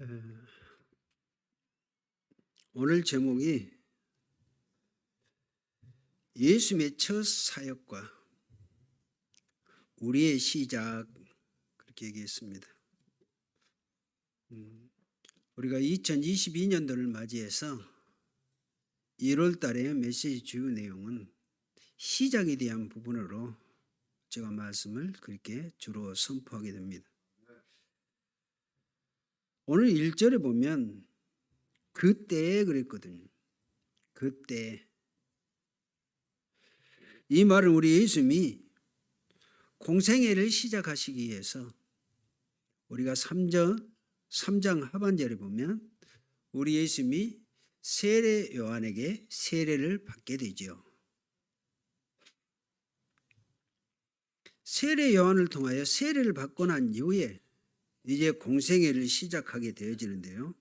에, 오늘 제목이 예수님의 첫 사역과 우리의 시작, 그렇게 얘기했습니다. 우리가 2022년도를 맞이해서 1월 달에 메시지 주요 내용은 시작에 대한 부분으로 제가 말씀을 그렇게 주로 선포하게 됩니다. 오늘 1절에 보면 그때에 그랬거든요. 그때. 이 말은 우리 예수님이 공생애를 시작하시기 위해서 우리가 3장 하반절에 보면 우리 예수님이 세례 요한에게 세례를 받게 되죠. 세례 요한을 통하여 세례를 받고 난 이후에 이제 공생애를 시작하게 되어지는데요.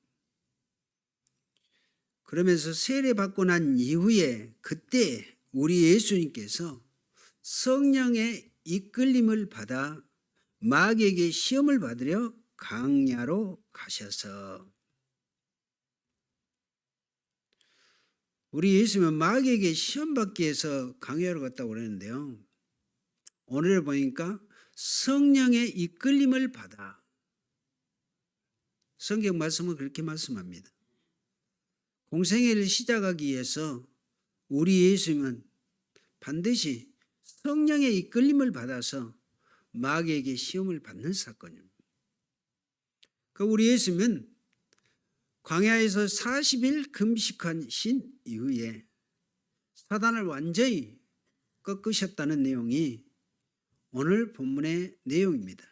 그러면서 세례 받고 난 이후에 그때 우리 예수님께서 성령의 이끌림을 받아 마귀에게 시험을 받으려 광야로 가셔서, 우리 예수님은 마귀에게 시험 받기 위해서 광야로 갔다고 그러는데요. 오늘 보니까 성령의 이끌림을 받아, 성경 말씀은 그렇게 말씀합니다. 공생애를 시작하기 위해서 우리 예수님은 반드시 성령의 이끌림을 받아서 마귀에게 시험을 받는 사건입니다. 우리 예수님은 광야에서 40일 금식하신 이후에 사단을 완전히 꺾으셨다는 내용이 오늘 본문의 내용입니다.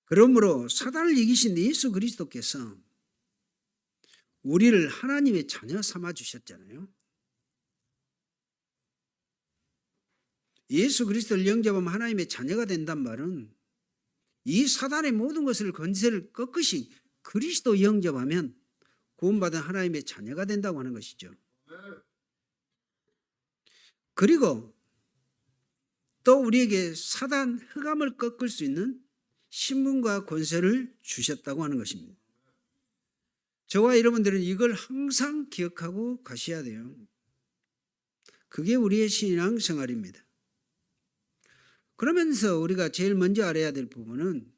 그러므로 사단을 이기신 예수 그리스도께서 우리를 하나님의 자녀 삼아 주셨잖아요. 예수 그리스도를 영접하면 하나님의 자녀가 된단 말은 이 사단의 모든 것을 권세를 꺾으신 그리스도 영접하면 구원받은 하나님의 자녀가 된다고 하는 것이죠. 그리고 또 우리에게 사단 흑암을 꺾을 수 있는 신분과 권세를 주셨다고 하는 것입니다. 저와 여러분들은 이걸 항상 기억하고 가셔야 돼요. 그게 우리의 신앙 생활입니다. 그러면서 우리가 제일 먼저 알아야 될 부분은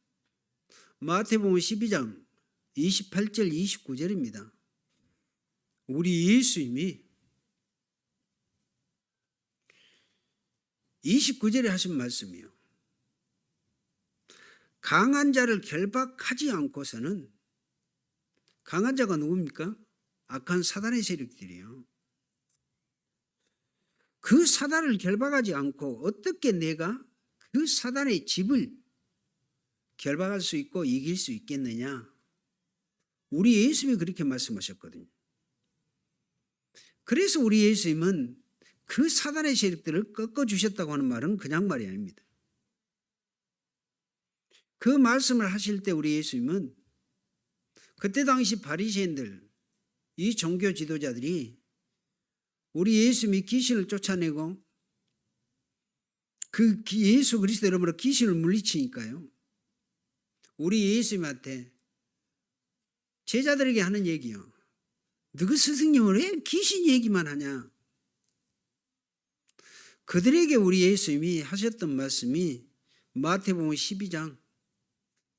마태복음 12장 28절 29절입니다. 우리 예수님이 29절에 하신 말씀이요. 강한 자를 결박하지 않고서는, 강한 자가 누굽니까? 악한 사단의 세력들이요. 그 사단을 결박하지 않고 어떻게 내가 그 사단의 집을 결박할 수 있고 이길 수 있겠느냐? 우리 예수님이 그렇게 말씀하셨거든요. 그래서 우리 예수님은 그 사단의 세력들을 꺾어주셨다고 하는 말은 그냥 말이 아닙니다. 그 말씀을 하실 때 우리 예수님은 그때 당시 바리새인들, 이 종교 지도자들이 우리 예수님이 귀신을 쫓아내고 그 예수 그리스도 이름으로 귀신을 물리치니까요. 우리 예수님한테 제자들에게 하는 얘기요. 너희 스승님은 왜 귀신 얘기만 하냐? 그들에게 우리 예수님이 하셨던 말씀이 마태복음 12장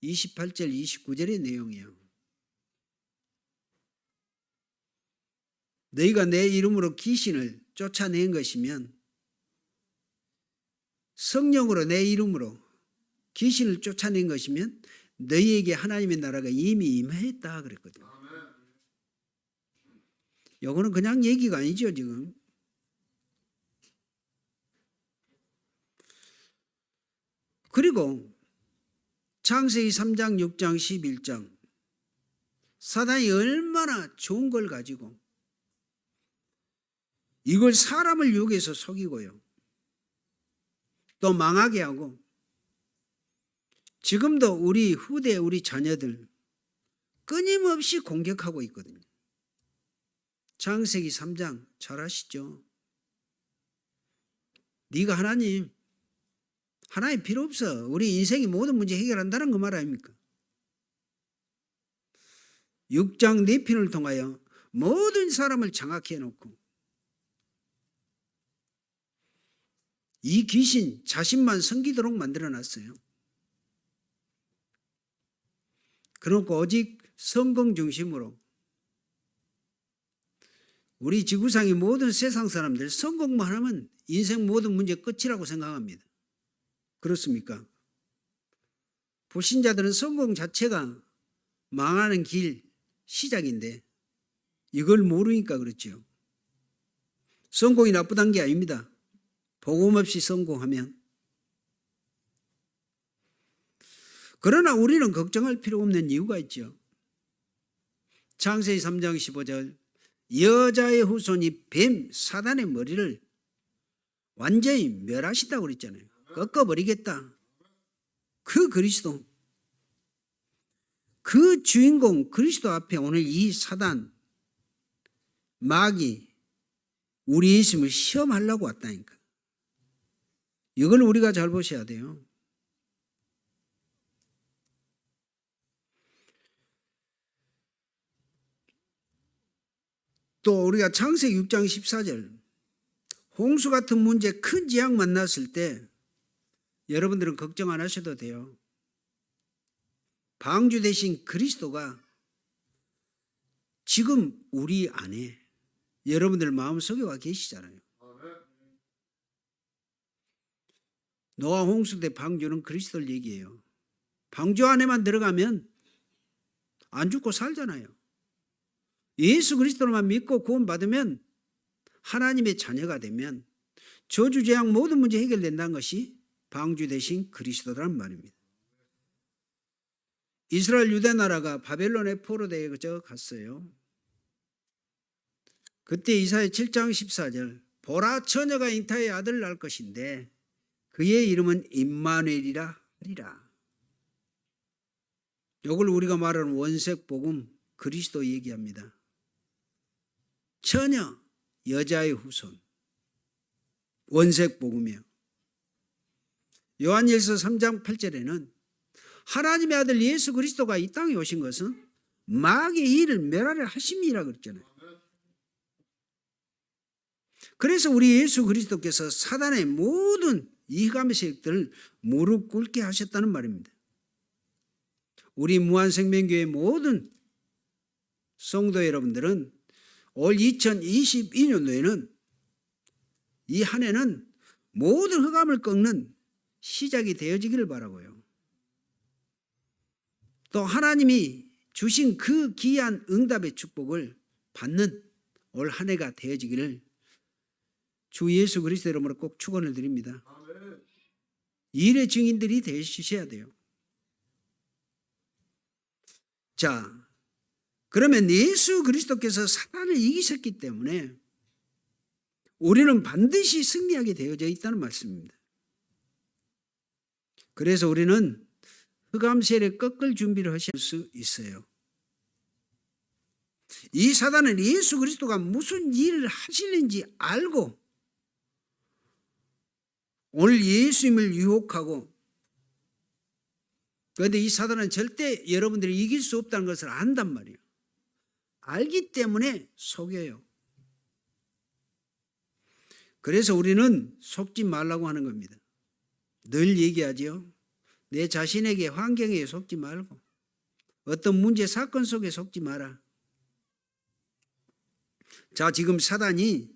28절 29절의 내용이에요. 너희가 내 이름으로 귀신을 쫓아낸 것이면, 성령으로 내 이름으로 귀신을 쫓아낸 것이면 너희에게 하나님의 나라가 이미 임했다 그랬거든요. 이거는 그냥 얘기가 아니죠, 지금. 그리고 창세기 3장 6장 11장 사단이 얼마나 좋은 걸 가지고 이걸 사람을 유혹해서 속이고요, 또 망하게 하고, 지금도 우리 후대 우리 자녀들 끊임없이 공격하고 있거든요. 창세기 3장 잘 아시죠? 네가 하나님 필요 없어. 우리 인생의 모든 문제 해결한다는 그 말 아닙니까? 육장 네핀을 통하여 모든 사람을 장악해 놓고 이 귀신 자신만 섬기도록 만들어 놨어요. 그러고 오직 성공 중심으로 우리 지구상의 모든 세상 사람들 성공만 하면 인생 모든 문제 끝이라고 생각합니다. 그렇습니까? 불신자들은 성공 자체가 망하는 길 시작인데 이걸 모르니까 그렇죠. 성공이 나쁘다는 게 아닙니다. 복음 없이 성공하면. 그러나 우리는 걱정할 필요 없는 이유가 있죠. 창세기 3장 15절 여자의 후손이 뱀 사단의 머리를 완전히 멸하신다고 그랬잖아요. 꺾어버리겠다. 그 그리스도, 그 주인공 그리스도 앞에 오늘 이 사단 마귀 우리 예수님을 시험하려고 왔다니까. 이걸 우리가 잘 보셔야 돼요. 또 우리가 창세기 6장 14절 홍수 같은 문제 큰 재앙 만났을 때 여러분들은 걱정 안 하셔도 돼요. 방주 대신 그리스도가 지금 우리 안에 여러분들 마음속에 와 계시잖아요. 노아 홍수 때 방주는 그리스도를 얘기해요. 방주 안에만 들어가면 안 죽고 살잖아요. 예수 그리스도로만 믿고 구원받으면 하나님의 자녀가 되면 저주 재앙 모든 문제 해결된다는 것이 방주 대신 그리스도라는 말입니다. 이스라엘 유대 나라가 바벨론에 포로되어 갔어요. 그때 이사야 7장 14절 보라 처녀가 잉타의 아들을 낳을 것인데 그의 이름은 임마누엘이라 하리라. 이걸 우리가 말하는 원색 복음 그리스도 얘기합니다. 처녀 여자의 후손 원색 복음이에요. 요한일서 3장 8절에는 하나님의 아들 예수 그리스도가 이 땅에 오신 것은 마귀의 일을 멸하려 하심이라 그랬잖아요. 그래서 우리 예수 그리스도께서 사단의 모든 이감의 세력들을 무릎 꿇게 하셨다는 말입니다. 우리 무한생명교회 모든 성도 여러분들은 올 2022년도에는 이 한 해는 모든 흑암을 꺾는 시작이 되어지기를 바라고요. 또 하나님이 주신 그 귀한 응답의 축복을 받는 올 한 해가 되어지기를 주 예수 그리스도 이름으로 꼭 축원을 드립니다. 일의 증인들이 되셔야 돼요. 자, 그러면 예수 그리스도께서 사단을 이기셨기 때문에 우리는 반드시 승리하게 되어져 있다는 말씀입니다. 그래서 우리는 흑암 세력 꺾을 준비를 하실 수 있어요. 이 사단은 예수 그리스도가 무슨 일을 하시는지 알고 오늘 예수님을 유혹하고, 그런데 이 사단은 절대 여러분들이 이길 수 없다는 것을 안단 말이에요. 알기 때문에 속여요. 그래서 우리는 속지 말라고 하는 겁니다. 늘 얘기하죠. 내 자신에게 환경에 속지 말고 어떤 문제 사건 속에 속지 마라. 자, 지금 사단이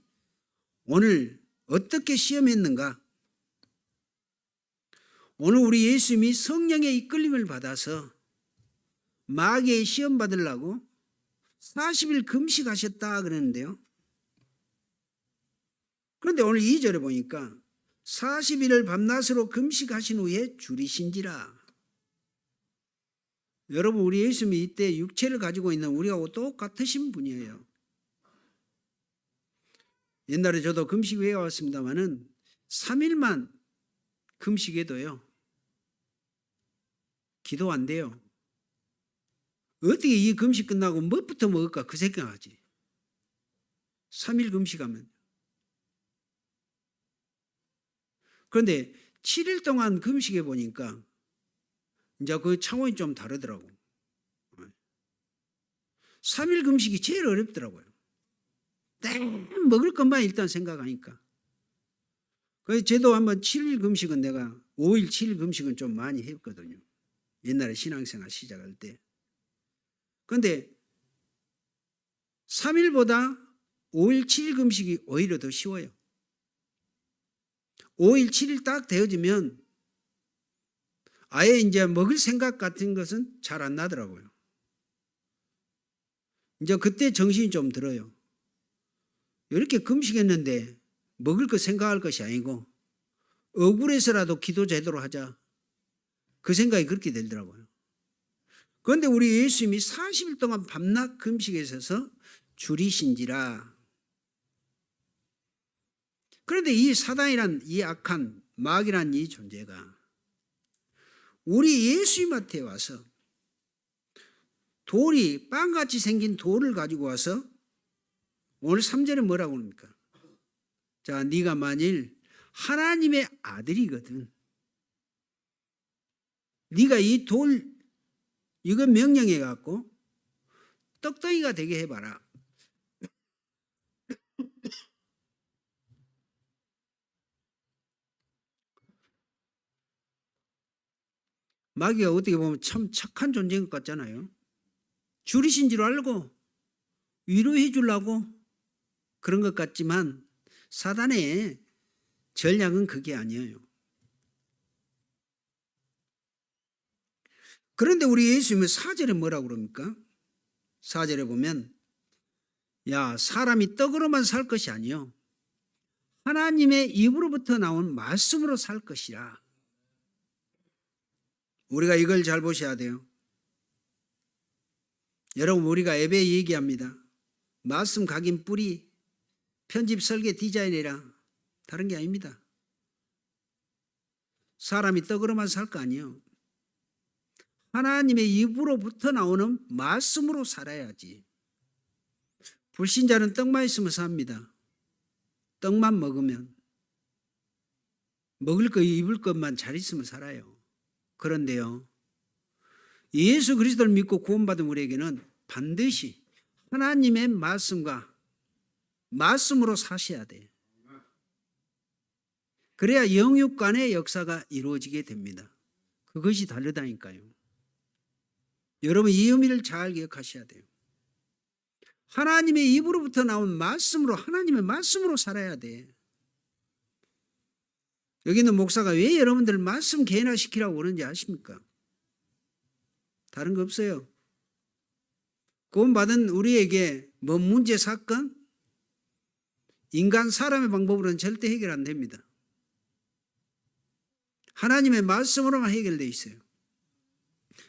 오늘 어떻게 시험했는가? 오늘 우리 예수님이 성령의 이끌림을 받아서 마귀의 시험 받으려고 40일 금식하셨다 그러는데요. 그런데 오늘 2절에 보니까 40일을 밤낮으로 금식하신 후에 줄이신지라. 여러분, 우리 예수님이 이때 육체를 가지고 있는 우리하고 똑같으신 분이에요. 옛날에 저도 금식 외워왔습니다마는 3일만 금식해도요 기도 안 돼요. 어떻게 이 금식 끝나고 뭐부터 먹을까 그 생각하지. 3일 금식하면. 그런데 7일 동안 금식해 보니까 이제 그 차원이 좀 다르더라고. 3일 금식이 제일 어렵더라고요. 먹을 것만 일단 생각하니까. 그래서 저도 한번 7일 금식은 내가 5일 7일 금식은 좀 많이 했거든요. 옛날에 신앙생활 시작할 때. 그런데 3일보다 5일 7일 금식이 오히려 더 쉬워요. 5일 7일 딱 되어지면 아예 이제 먹을 생각 같은 것은 잘 안 나더라고요. 이제 그때 정신이 좀 들어요. 이렇게 금식했는데 먹을 거 생각할 것이 아니고 억울해서라도 기도 제대로 하자. 그 생각이 그렇게 들더라고요. 그런데 우리 예수님이 40일 동안 밤낮 금식에 있어서 줄이신지라. 그런데 이 사단이란 이 악한 마귀란 이 존재가 우리 예수님한테 와서 돌이 빵같이 생긴 돌을 가지고 와서 오늘 3절에 뭐라고 합니까? 자, 네가 만일 하나님의 아들이거든. 네가 이 돌 이거 명령해 갖고 떡덩이가 되게 해봐라. 마귀가 어떻게 보면 참 착한 존재인 것 같잖아요. 줄이신 줄 알고 위로해 주려고 그런 것 같지만 사단의 전략은 그게 아니에요. 그런데 우리 예수님은 4절에 뭐라고 그럽니까? 4절에 보면 야, 사람이 떡으로만 살 것이 아니요 하나님의 입으로부터 나온 말씀으로 살 것이라. 우리가 이걸 잘 보셔야 돼요. 여러분, 우리가 예배 얘기합니다. 말씀 각인 뿌리, 편집 설계 디자인이라 다른 게 아닙니다. 사람이 떡으로만 살 거 아니에요. 하나님의 입으로부터 나오는 말씀으로 살아야지. 불신자는 떡만 있으면 삽니다. 떡만 먹으면 먹을 거 입을 것만 잘 있으면 살아요. 그런데요, 예수 그리스도를 믿고 구원받은 우리에게는 반드시 하나님의 말씀과 말씀으로 사셔야 돼요. 그래야 영육 간의 역사가 이루어지게 됩니다. 그것이 다르다니까요. 여러분, 이 의미를 잘 기억하셔야 돼요. 하나님의 입으로부터 나온 말씀으로, 하나님의 말씀으로 살아야 돼. 여기 있는 목사가 왜 여러분들 말씀 개인화시키라고 그러는지 아십니까? 다른 거 없어요. 구원받은 우리에게 뭔 문제, 사건, 인간, 사람의 방법으로는 절대 해결 안 됩니다. 하나님의 말씀으로만 해결되어 있어요.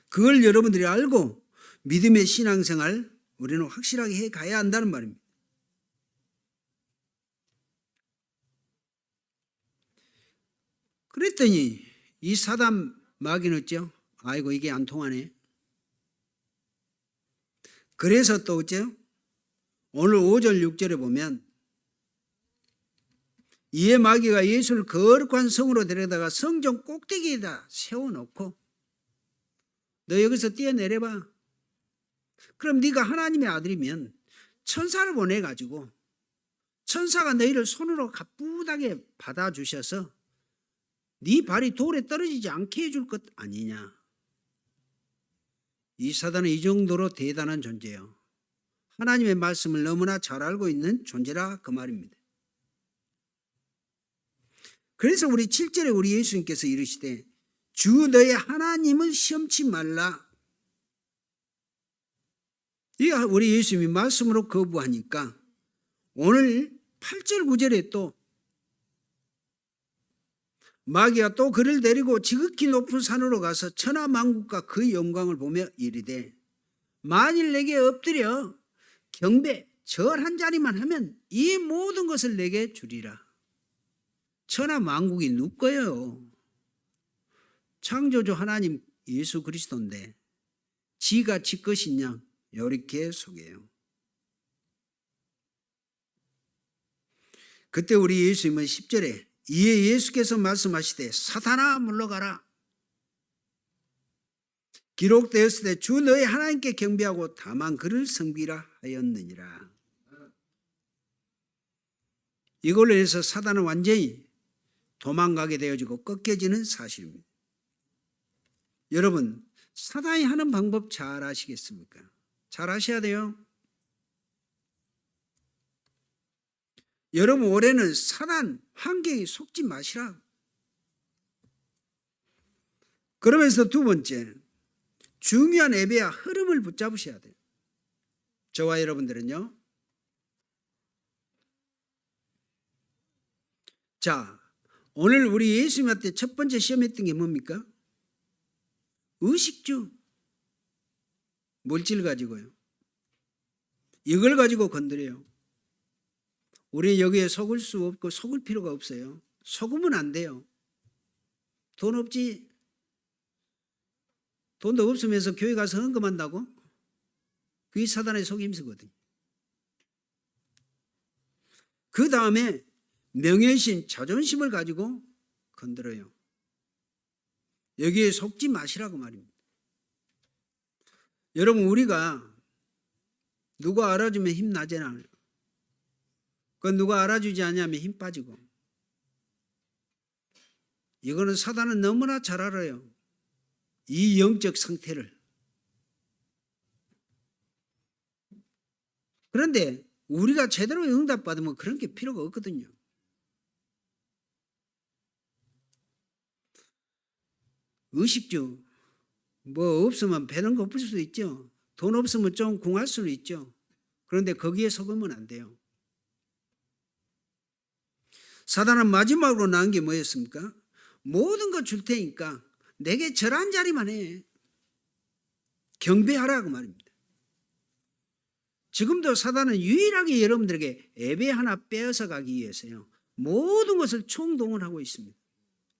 그걸 여러분들이 알고 믿음의 신앙생활 우리는 확실하게 해 가야 한다는 말입니다. 그랬더니 이 사단 마귀는 어째요? 아이고, 이게 안 통하네. 그래서 또 어째요? 오늘 5절 6절에 보면 이에 마귀가 예수를 거룩한 성으로 데려다가 성전 꼭대기에다 세워놓고 너 여기서 뛰어내려봐. 그럼 네가 하나님의 아들이면 천사를 보내가지고 천사가 너희를 손으로 가뿐하게 받아주셔서 네 발이 돌에 떨어지지 않게 해줄 것 아니냐. 이 사단은 이 정도로 대단한 존재예요. 하나님의 말씀을 너무나 잘 알고 있는 존재라 그 말입니다. 그래서 우리 7절에 우리 예수님께서 이르시되 주 너의 하나님을 시험치 말라. 이 우리 예수님이 말씀으로 거부하니까 오늘 8절 9절에 또 마귀가 또 그를 데리고 지극히 높은 산으로 가서 천하만국과 그 영광을 보며 이르되 만일 내게 엎드려 경배 절 한 자리만 하면 이 모든 것을 내게 주리라. 천하만국이 누구 거예요? 창조주 하나님 예수 그리스도인데 지가 지 것이냐? 이렇게 속여요. 그때 우리 예수님은 10절에 이에 예수께서 말씀하시되 사탄아 물러가라. 기록되었을 때 주 너희 하나님께 경배하고 다만 그를 섬기라 하였느니라. 이걸로 인해서 사단은 완전히 도망가게 되어지고 꺾여지는 사실입니다. 여러분, 사단이 하는 방법 잘 아시겠습니까? 잘 아셔야 돼요. 여러분, 올해는 사단 환경에 속지 마시라. 그러면서 두 번째, 중요한 예배와 흐름을 붙잡으셔야 돼요. 저와 여러분들은요. 자, 오늘 우리 예수님한테 첫 번째 시험했던 게 뭡니까? 의식주. 물질 가지고요. 이걸 가지고 건드려요. 우리 여기에 속을 수 없고 속을 필요가 없어요. 속으면 안 돼요. 돈 없지? 돈도 없으면서 교회 가서 헌금한다고? 그게 사단의 속임수거든요. 그 다음에 명예심, 자존심을 가지고 건드려요. 여기에 속지 마시라고 말입니다. 여러분, 우리가 누가 알아주면 힘나잖아요. 그 누가 알아주지 않으면 힘 빠지고. 이거는 사단은 너무나 잘 알아요. 이 영적 상태를. 그런데 우리가 제대로 응답받으면 그런 게 필요가 없거든요. 의식주, 뭐 없으면 배는 고플 수도 있죠. 돈 없으면 좀 궁할 수는 있죠. 그런데 거기에 속으면 안 돼요. 사단은 마지막으로 나온 게 뭐였습니까? 모든 거 줄 테니까 내게 절한 자리만 해. 경배하라고 말입니다. 지금도 사단은 유일하게 여러분들에게 예배 하나 빼앗아 가기 위해서요. 모든 것을 총동원하고 있습니다.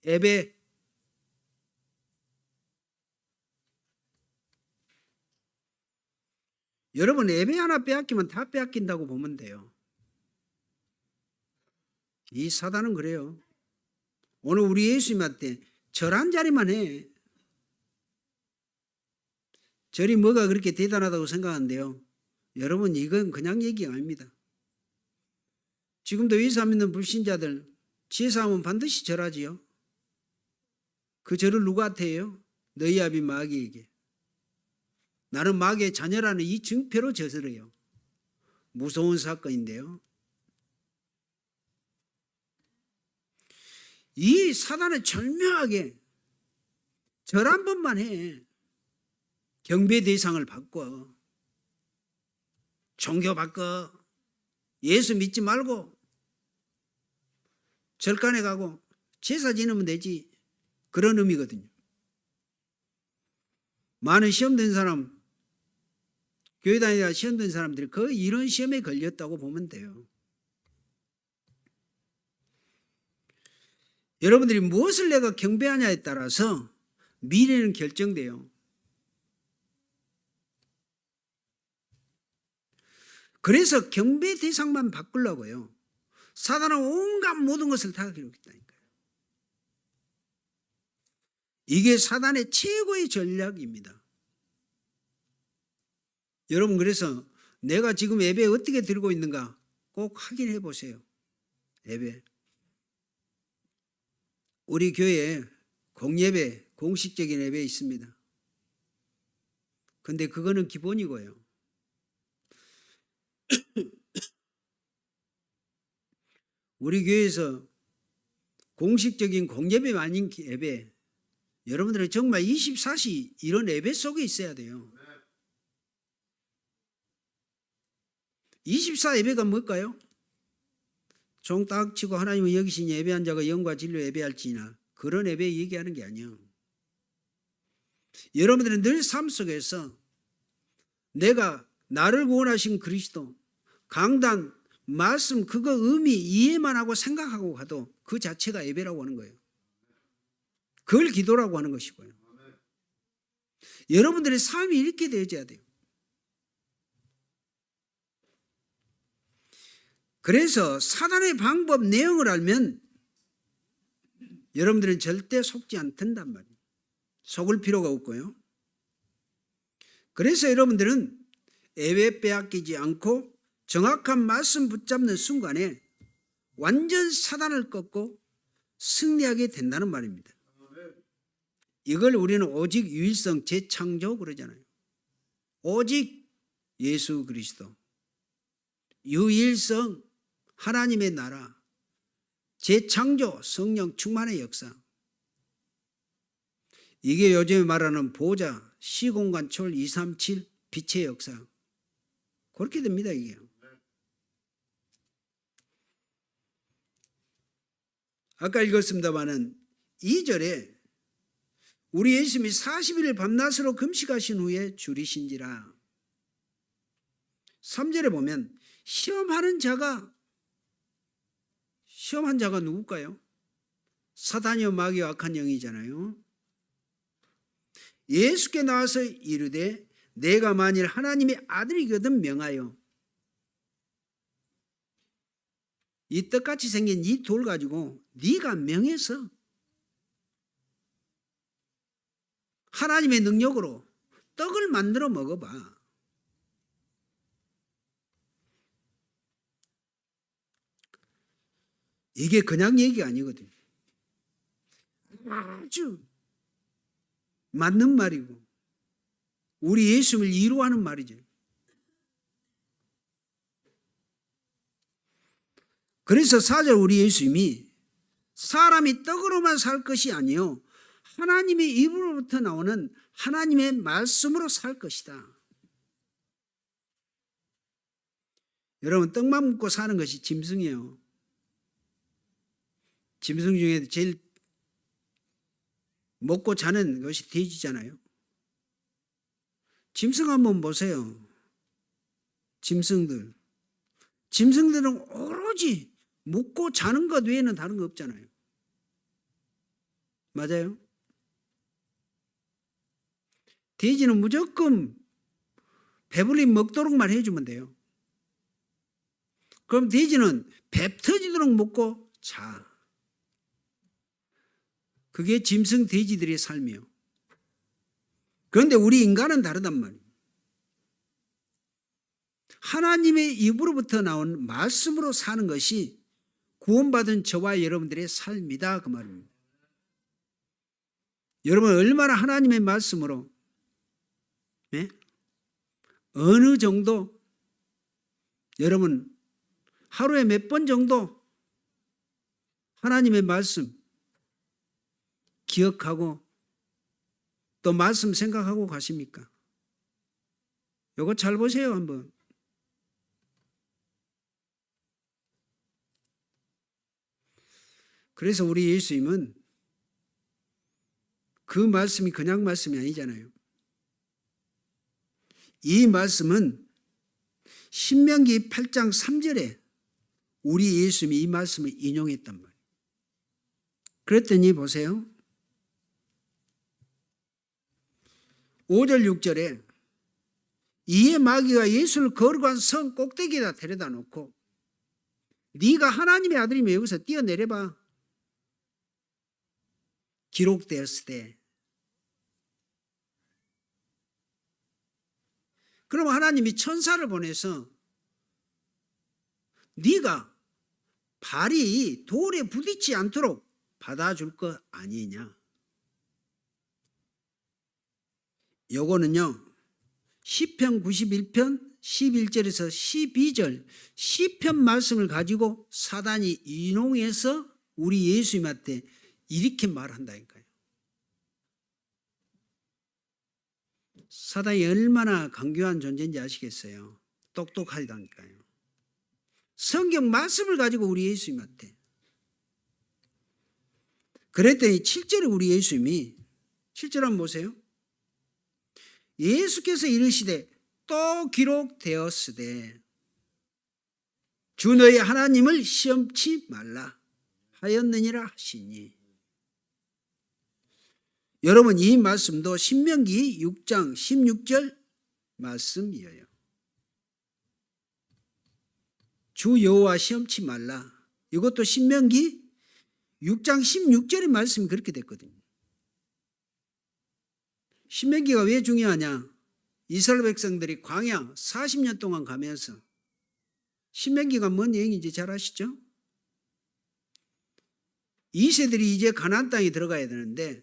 예배. 여러분, 예배 하나 빼앗기면 다 빼앗긴다고 보면 돼요. 이 사단은 그래요. 오늘 우리 예수님한테 절한 자리만 해. 절이 뭐가 그렇게 대단하다고 생각하는데요. 여러분, 이건 그냥 얘기가 아닙니다. 지금도 예수 안 믿는 불신자들 제사하면 반드시 절하지요. 그 절을 누구한테 해요? 너희 아비 마귀에게. 나는 마귀의 자녀라는 이 증표로 젖을 해요. 무서운 사건인데요. 이 사단은 절묘하게 절 한 번만 해. 경배 대상을 바꿔. 종교 바꿔. 예수 믿지 말고 절간에 가고 제사 지내면 되지. 그런 의미거든요. 많은 시험 든 사람, 교회 다니다가 시험 든 사람들이 거의 이런 시험에 걸렸다고 보면 돼요. 여러분들이 무엇을 내가 경배하냐에 따라서 미래는 결정돼요. 그래서 경배 대상만 바꾸려고요. 사단은 온갖 모든 것을 다 기록했다니까요. 이게 사단의 최고의 전략입니다. 여러분, 그래서 내가 지금 예배 어떻게 드리고 있는가 꼭 확인해 보세요. 예배. 우리 교회에 공예배, 공식적인 예배 있습니다. 근데 그거는 기본이고요. 우리 교회에서 공식적인 공예배 아닌 예배, 여러분들은 정말 24시 이런 예배 속에 있어야 돼요. 24 예배가 뭘까요? 종 딱 치고 하나님을 여기신 예배한 자가 영과 진리로 예배할지나, 그런 예배 얘기하는 게 아니에요. 여러분들은 늘 삶 속에서 내가 나를 구원하신 그리스도, 강단, 말씀, 그거 의미 이해만 하고 생각하고 가도 그 자체가 예배라고 하는 거예요. 그걸 기도라고 하는 것이고요. 여러분들의 삶이 이렇게 되어져야 돼요. 그래서 사단의 방법 내용을 알면 여러분들은 절대 속지 않는단 말이에요. 속을 필요가 없고요. 그래서 여러분들은 예배 빼앗기지 않고 정확한 말씀 붙잡는 순간에 완전 사단을 꺾고 승리하게 된다는 말입니다. 이걸 우리는 오직 유일성 재창조 그러잖아요. 오직 예수 그리스도, 유일성 하나님의 나라, 재창조 성령 충만의 역사. 이게 요즘에 말하는 보좌, 시공간 초월 237 빛의 역사. 그렇게 됩니다, 이게. 아까 읽었습니다마는 2절에 우리 예수님이 40일 밤낮으로 금식하신 후에 줄이신지라. 3절에 보면 시험한 자가 누굴까요? 사단이요 마귀와 악한 영이잖아요. 예수께 나와서 이르되 내가 만일 하나님의 아들이거든 명하여. 이 떡같이 생긴 이 돌 가지고 네가 명해서 하나님의 능력으로 떡을 만들어 먹어봐. 이게 그냥 얘기가 아니거든요. 아주 맞는 말이고 우리 예수님을 이루하는 말이죠. 그래서 4절 우리 예수님이 사람이 떡으로만 살 것이 아니요 하나님의 입으로부터 나오는 하나님의 말씀으로 살 것이다. 여러분 떡만 먹고 사는 것이 짐승이에요. 짐승 중에 제일 먹고 자는 것이 돼지잖아요. 짐승 한번 보세요. 짐승들은 오로지 먹고 자는 것 외에는 다른 거 없잖아요. 맞아요? 돼지는 무조건 배불리 먹도록만 해주면 돼요. 그럼 돼지는 배 터지도록 먹고 자. 그게 짐승 돼지들의 삶이에요. 그런데 우리 인간은 다르단 말이에요. 하나님의 입으로부터 나온 말씀으로 사는 것이 구원받은 저와 여러분들의 삶이다 그 말입니다. 여러분 얼마나 하나님의 말씀으로 어느 정도 여러분 하루에 몇 번 정도 하나님의 말씀 기억하고 또 말씀 생각하고 가십니까? 이거 잘 보세요 한번. 그래서 우리 예수님은 그 말씀이 그냥 말씀이 아니잖아요. 이 말씀은 신명기 8장 3절에 우리 예수님이 이 말씀을 인용했단 말이에요. 그랬더니 보세요. 5절 6절에 이에 마귀가 예수를 거룩한 성 꼭대기에다 데려다 놓고 네가 하나님의 아들이면 여기서 뛰어내려봐. 기록되었을 때. 그럼 하나님이 천사를 보내서 네가 발이 돌에 부딪지 않도록 받아줄 것 아니냐. 요거는요 시편 91편 11절에서 12절 시편 말씀을 가지고 사단이 인용해서 우리 예수님한테 이렇게 말한다니까요. 사단이 얼마나 강교한 존재인지 아시겠어요? 똑똑하다니까요. 성경 말씀을 가지고 우리 예수님한테 그랬더니 7절에 우리 예수님이 7절 한번 보세요. 예수께서 이르시되 또 기록되었으되 주 너희 하나님을 시험치 말라 하였느니라 하시니. 여러분 이 말씀도 신명기 6장 16절 말씀이에요. 주 여호와 시험치 말라. 이것도 신명기 6장 16절의 말씀이 그렇게 됐거든요. 신명기가 왜 중요하냐? 이스라엘 백성들이 광야 40년 동안 가면서 신명기가 뭔 얘기인지 잘 아시죠? 이세들이 이제 가나안 땅에 들어가야 되는데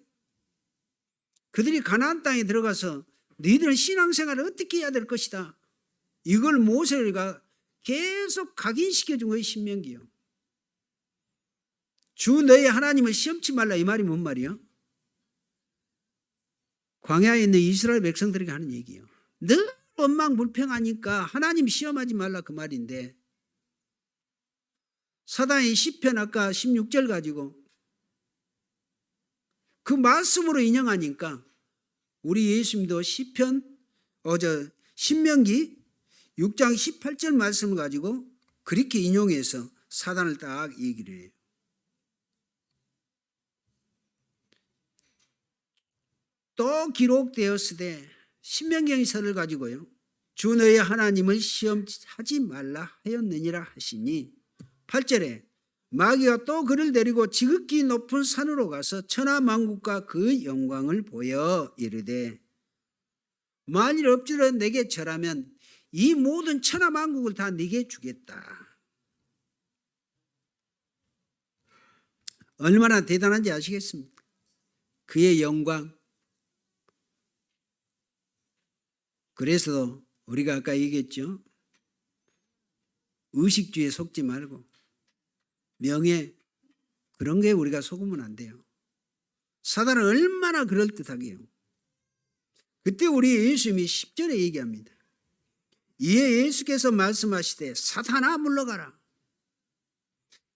그들이 가나안 땅에 들어가서 너희들은 신앙생활을 어떻게 해야 될 것이다. 이걸 모세가 계속 각인시켜 준 거예요. 신명기요. 주 너희 하나님을 시험치 말라 이 말이 뭔 말이요? 광야에 있는 이스라엘 백성들에게 하는 얘기예요. 늘 원망불평하니까 하나님 시험하지 말라 그 말인데 사단이 시편 아까 16절 가지고 그 말씀으로 인용하니까 우리 예수님도 시편 신명기 6장 18절 말씀을 가지고 그렇게 인용해서 사단을 딱 얘기를 해요. 또 기록되었으되 신명기서를 가지고요. 주 너의 하나님을 시험하지 말라 하였느니라 하시니 8절에 마귀가 또 그를 데리고 지극히 높은 산으로 가서 천하만국과 그 영광을 보여 이르되 만일 엎드려 내게 절하면 이 모든 천하만국을 다 네게 주겠다. 얼마나 대단한지 아시겠습니까? 그의 영광. 그래서 우리가 아까 얘기했죠. 의식주의에 속지 말고 명예 그런 게 우리가 속으면 안 돼요. 사단은 얼마나 그럴듯하게요. 그때 우리 예수님이 10절에 얘기합니다. 이에 예수께서 말씀하시되 사탄아 물러가라.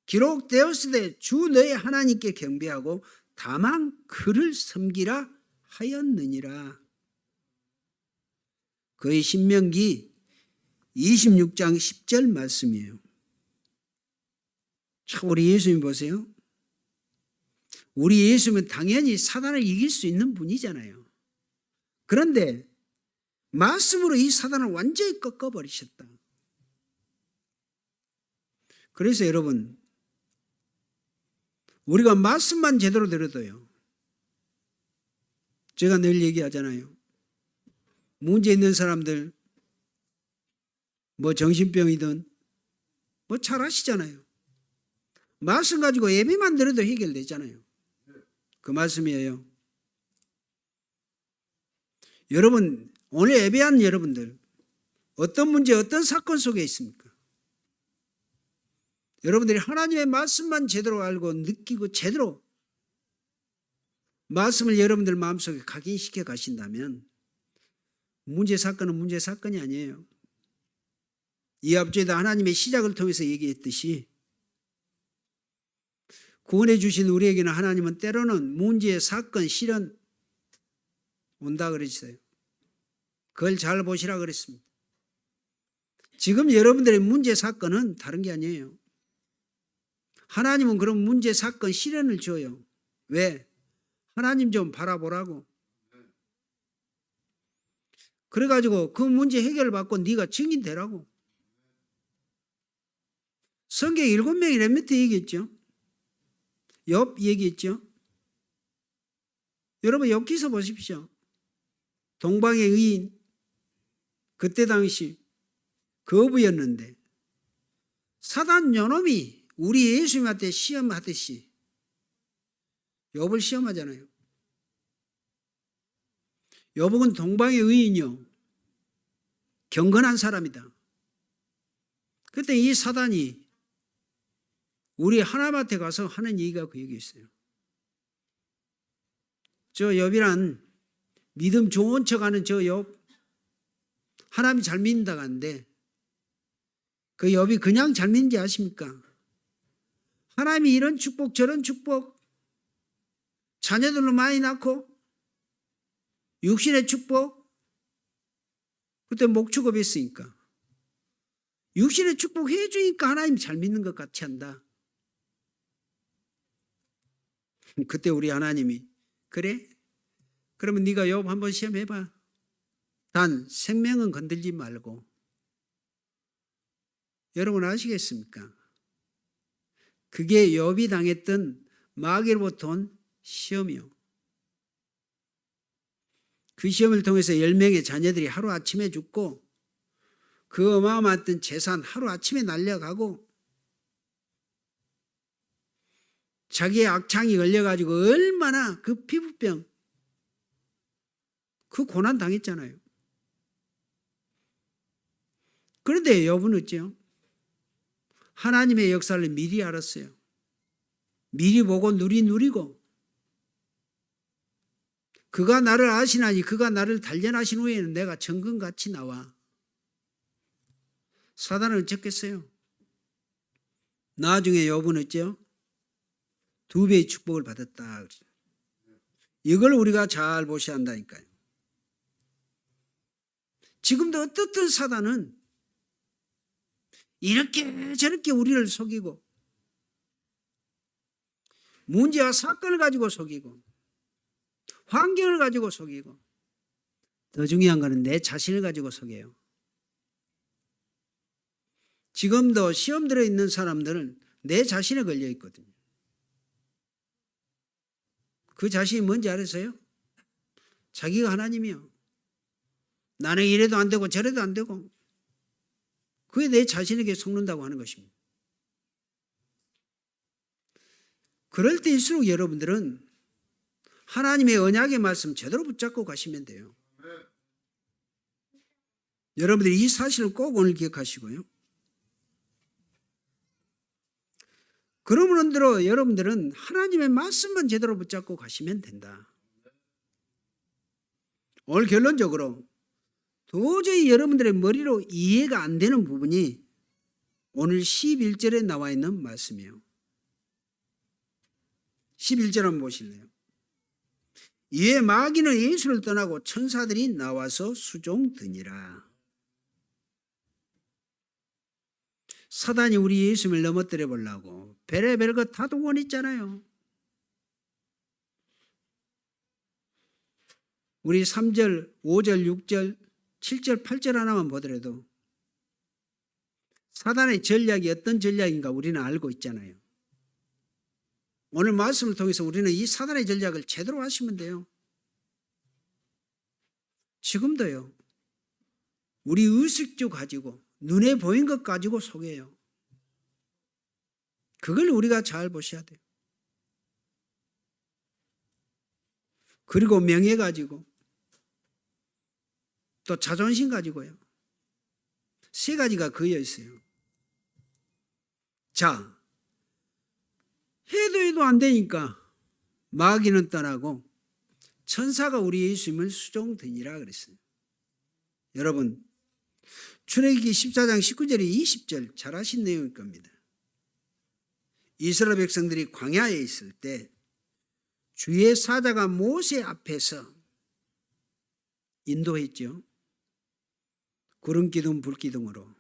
기록되었으되 주 너의 하나님께 경배하고 다만 그를 섬기라 하였느니라. 그의 신명기 26장 10절 말씀이에요. 참 우리 예수님 보세요. 우리 예수님은 당연히 사단을 이길 수 있는 분이잖아요. 그런데 말씀으로 이 사단을 완전히 꺾어버리셨다. 그래서 여러분 우리가 말씀만 제대로 들어도요. 제가 늘 얘기하잖아요. 문제 있는 사람들 뭐 정신병이든 뭐 잘 아시잖아요. 말씀 가지고 예배만 들어도 해결되잖아요. 그 말씀이에요. 여러분 오늘 예배한 여러분들 어떤 문제 어떤 사건 속에 있습니까? 여러분들이 하나님의 말씀만 제대로 알고 느끼고 제대로 말씀을 여러분들 마음속에 각인시켜 가신다면 문제 사건은 문제 사건이 아니에요. 이 앞쪽에도 하나님의 시작을 통해서 얘기했듯이 구원해 주신 우리에게는 하나님은 때로는 문제, 사건, 시련 온다 그랬어요. 그걸 잘 보시라 그랬습니다. 지금 여러분들의 문제, 사건은 다른 게 아니에요. 하나님은 그런 문제, 사건, 시련을 줘요. 왜? 하나님 좀 바라보라고. 그래가지고 그 문제 해결을 받고 네가 증인 되라고. 성경 7명이 렘넌트 얘기했죠. 욥 얘기했죠. 여러분 욥기서 보십시오. 동방의 의인 그때 당시 그 어부였는데 사단 요놈이 우리 예수님한테 시험하듯이 욥을 시험하잖아요. 욥은 동방의 의인이요. 경건한 사람이다. 그때 이 사단이 우리 하나님한테 가서 하는 얘기가 그 얘기 있어요. 저 욥이란 믿음 좋은 척하는 저 욥 하나님이 잘 믿는다고 하는데 그 욥이 그냥 잘 믿는지 아십니까? 하나님이 이런 축복 저런 축복 자녀들로 많이 낳고 육신의 축복 그때 목축업했으니까 육신의 축복 해주니까 하나님이 잘 믿는 것 같이 한다. 그때 우리 하나님이 그래? 그러면 네가 욥 한번 시험해봐. 단 생명은 건들지 말고. 여러분 아시겠습니까? 그게 욥이 당했던 마귀로부터 온 시험이요. 그 시험을 통해서 10명의 자녀들이 하루아침에 죽고 그 어마어마했던 재산 하루아침에 날려가고 자기의 악창이 걸려가지고 얼마나 그 피부병 그 고난 당했잖아요. 그런데 욥은 어째요? 하나님의 역사를 미리 알았어요. 미리 보고 누리고 그가 나를 아시나니 그가 나를 단련하신 후에는 내가 정금같이 나와. 사단은 어쩌겠어요? 나중에 욥은 어째요? 2배의 축복을 받았다. 이걸 우리가 잘 보셔야 한다니까요. 지금도 어떻든 사단은 이렇게 저렇게 우리를 속이고 문제와 사건을 가지고 속이고 환경을 가지고 속이고 더 중요한 것은 내 자신을 가지고 속여요. 지금도 시험 들어있는 사람들은 내 자신에 걸려 있거든요. 그 자신이 뭔지 알았어요? 자기가 하나님이요. 나는 이래도 안 되고 저래도 안 되고 그게 내 자신에게 속는다고 하는 것입니다. 그럴 때일수록 여러분들은 하나님의 언약의 말씀 제대로 붙잡고 가시면 돼요. 여러분들이 이 사실을 꼭 오늘 기억하시고요. 그러므로 여러분들은 하나님의 말씀만 제대로 붙잡고 가시면 된다. 오늘 결론적으로 도저히 여러분들의 머리로 이해가 안 되는 부분이 오늘 11절에 나와 있는 말씀이에요. 11절 한번 보실래요? 이에 마귀는 예수를 떠나고 천사들이 나와서 수종드니라. 사단이 우리 예수님을 넘어뜨려 보려고 별의별 것 다 동원했잖아요. 우리 3절, 5절, 6절, 7절, 8절 하나만 보더라도 사단의 전략이 어떤 전략인가 우리는 알고 있잖아요. 오늘 말씀을 통해서 우리는 이 사단의 전략을 제대로 아시면 돼요. 지금도요. 우리 의식주 가지고 눈에 보인 것 가지고 속여요. 그걸 우리가 잘 보셔야 돼요. 그리고 명예 가지고 또 자존심 가지고요. 3가지가 그여 있어요. 자, 해도 안 되니까 마귀는 떠나고 천사가 우리 예수님을 수종드니라 그랬어요. 여러분 출애굽기 14장 19절에 20절 잘 아신 내용일 겁니다. 이스라엘 백성들이 광야에 있을 때 주의 사자가 모세 앞에서 인도했죠. 구름기둥 불기둥으로.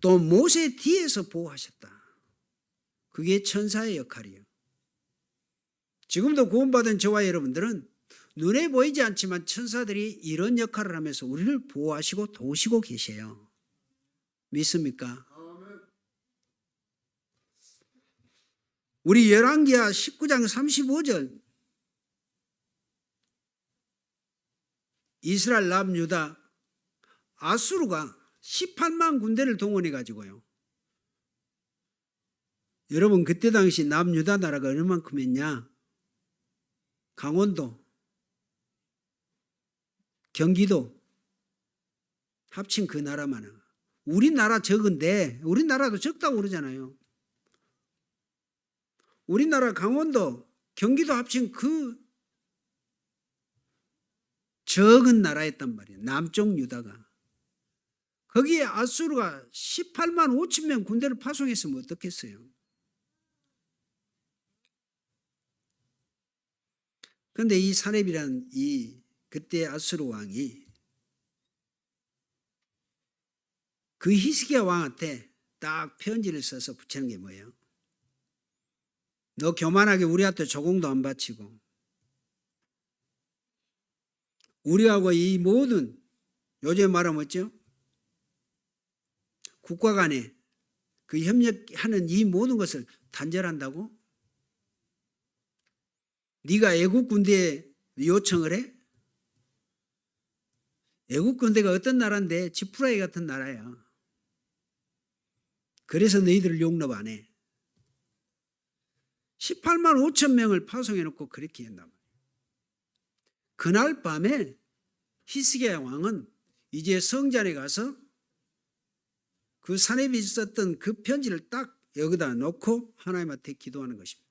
또 모세 뒤에서 보호하셨다. 그게 천사의 역할이에요. 지금도 구원받은 저와 여러분들은 눈에 보이지 않지만 천사들이 이런 역할을 하면서 우리를 보호하시고 도우시고 계세요. 믿습니까? 우리 열왕기하 19장 35절 이스라엘 남유다 아수르가 18만 군대를 동원해 가지고요. 여러분 그때 당시 남유다 나라가 얼마만큼 했냐? 강원도, 경기도 합친 그 나라만. 우리나라 적은데 우리나라도 적다고 그러잖아요. 우리나라 강원도, 경기도 합친 그 적은 나라였단 말이에요. 남쪽 유다가. 거기에 아수르가 18만 5천 명 군대를 파송했으면 어떻겠어요? 그런데 이 사렙이라는 이 그때 아수르 왕이 그 히스기야 왕한테 딱 편지를 써서 붙이는 게 뭐예요? 너 교만하게 우리한테 조공도 안 바치고 우리하고 이 모든 요즘 말하면 뭐죠? 국가 간에 그 협력하는 이 모든 것을 단절한다고? 네가 애국 군대에 요청을 해? 애국 군대가 어떤 나라인데 지푸라기 같은 나라야. 그래서 너희들을 용납 안 해. 18만 5천 명을 파송해놓고 그렇게 했단 말이에요. 그날 밤에 히스기야 왕은 이제 성전에 가서 그 산에 있었던 그 편지를 딱 여기다 놓고 하나님 앞에 기도하는 것입니다.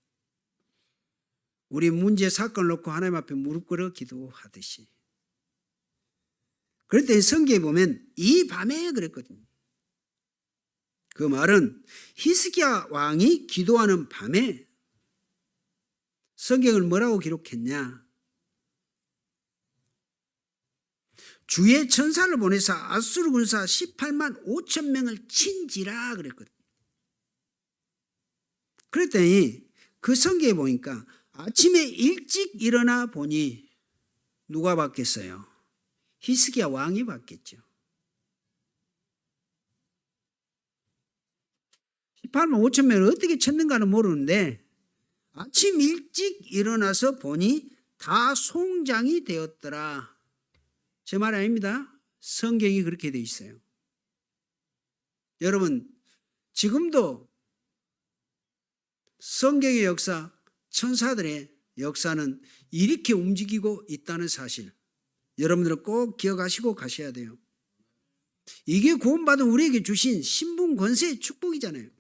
우리 문제 사건을 놓고 하나님 앞에 무릎 꿇어 기도하듯이. 그럴 때 성경에 보면 이 밤에 그랬거든요. 그 말은 히스기야 왕이 기도하는 밤에 성경을 뭐라고 기록했냐? 주의 천사를 보내사 아수르 군사 18만 5천 명을 친지라 그랬거든요. 그랬더니 그 성경에 보니까 아침에 일찍 일어나 보니 누가 받겠어요? 히스기야 왕이 받겠죠. 18만 5천 명을 어떻게 쳤는가는 모르는데 아침 일찍 일어나서 보니 다 송장이 되었더라. 제 말 아닙니다. 성경이 그렇게 돼 있어요. 여러분, 지금도 성경의 역사, 천사들의 역사는 이렇게 움직이고 있다는 사실, 여러분들은 꼭 기억하시고 가셔야 돼요. 이게 구원받은 우리에게 주신 신분 권세의 축복이잖아요.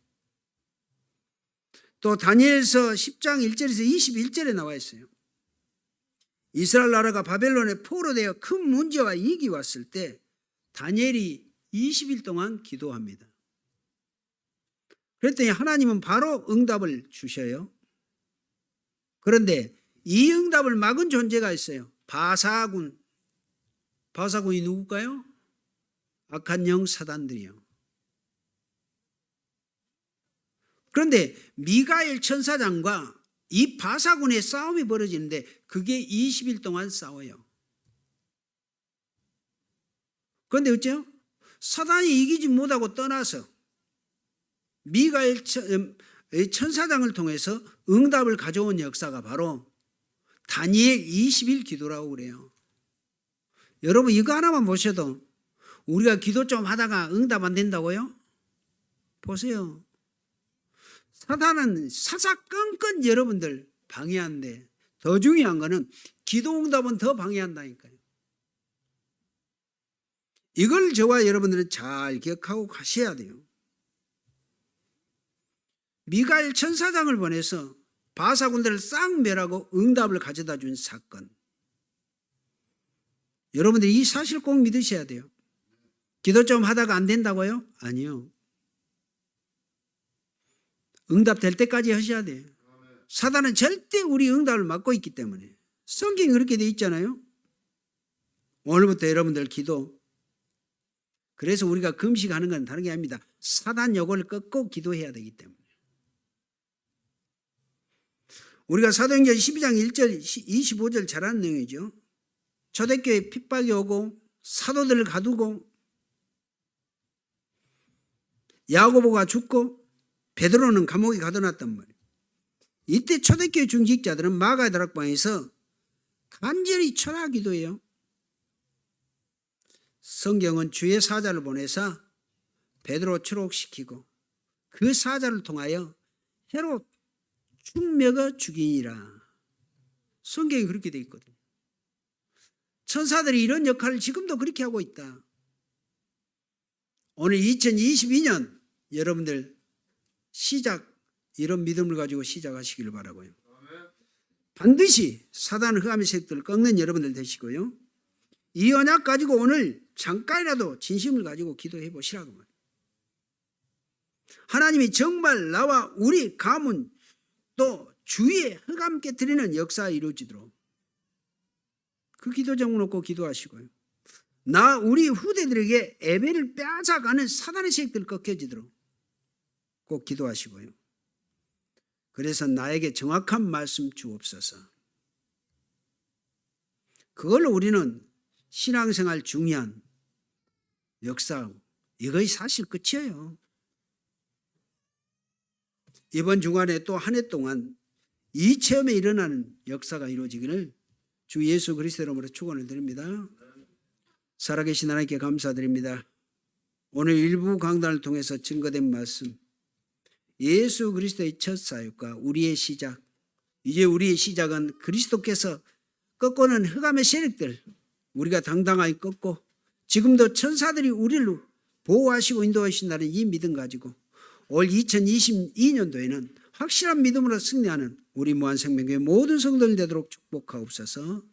또 다니엘서 10장 1절에서 21절에 나와 있어요. 이스라엘 나라가 바벨론에 포로되어 큰 문제와 이익이 왔을 때 다니엘이 20일 동안 기도합니다. 그랬더니 하나님은 바로 응답을 주셔요. 그런데 이 응답을 막은 존재가 있어요. 바사군. 바사군이 누굴까요? 악한 영 사단들이요. 그런데 미가엘 천사장과 이 바사군의 싸움이 벌어지는데 그게 20일 동안 싸워요. 그런데 어째요? 사단이 이기지 못하고 떠나서 미가엘 천사장을 통해서 응답을 가져온 역사가 바로 다니엘 20일 기도라고 그래요. 여러분 이거 하나만 보셔도 우리가 기도 좀 하다가 응답 안 된다고요? 보세요. 사단은 사사건건 여러분들 방해하는데 더 중요한 거는 기도 응답은 더 방해한다니까요. 이걸 저와 여러분들은 잘 기억하고 가셔야 돼요. 미가엘 천사장을 보내서 바사군대를 싹 멸하고 응답을 가져다 준 사건. 여러분들이 이 사실 꼭 믿으셔야 돼요. 기도 좀 하다가 안 된다고요? 아니요. 응답될 때까지 하셔야 돼요. 사단은 절대 우리 응답을 막고 있기 때문에. 성경이 그렇게 돼 있잖아요. 오늘부터 여러분들 기도. 그래서 우리가 금식하는 건 다른 게 아닙니다. 사단 요구를 꺾고 기도해야 되기 때문에. 우리가 사도행전 12장 1절 25절 잘 아는 내용이죠. 초대교회 핍박이 오고 사도들을 가두고 야고보가 죽고 베드로는 감옥에 가둬놨단 말이에요. 이때 초대교회 중직자들은 마가의 다락방에서 간절히 철야 기도해요. 성경은 주의 사자를 보내사 베드로 추록시키고 그 사자를 통하여 헤롯 충먹어 죽이니라. 성경이 그렇게 돼 있거든요. 천사들이 이런 역할을 지금도 그렇게 하고 있다. 오늘 2022년 여러분들 이런 믿음을 가지고 시작하시길 바라고요. 반드시 사단 흑암의 세력들을 꺾는 여러분들 되시고요. 이 언약 가지고 오늘 잠깐이라도 진심을 가지고 기도해 보시라고 말이에요. 하나님이 정말 나와 우리 가문 또 주위에 흑암 깨뜨리는 역사가 이루어지도록 그 기도 제목 놓고 기도하시고요. 우리 후대들에게 예배를 빼앗아가는 사단의 세력들을 꺾여지도록 꼭 기도하시고요. 그래서 나에게 정확한 말씀 주옵소서. 그걸로 우리는 신앙생활 중요한 역사하고 이것이 사실 끝이에요. 이번 주간에 또 한 해 동안 이 체험에 일어나는 역사가 이루어지기를 주 예수 그리스도 이름으로 축원을 드립니다. 살아계신 하나님께 감사드립니다. 오늘 일부 강단을 통해서 증거된 말씀, 예수 그리스도의 첫 사역과 우리의 시작, 이제 우리의 시작은 그리스도께서 꺾고는 흑암의 세력들 우리가 당당하게 꺾고 지금도 천사들이 우리를 보호하시고 인도하신다는 이 믿음 가지고 올 2022년도에는 확실한 믿음으로 승리하는 우리 무한생명교회 모든 성도들 되도록 축복하옵소서.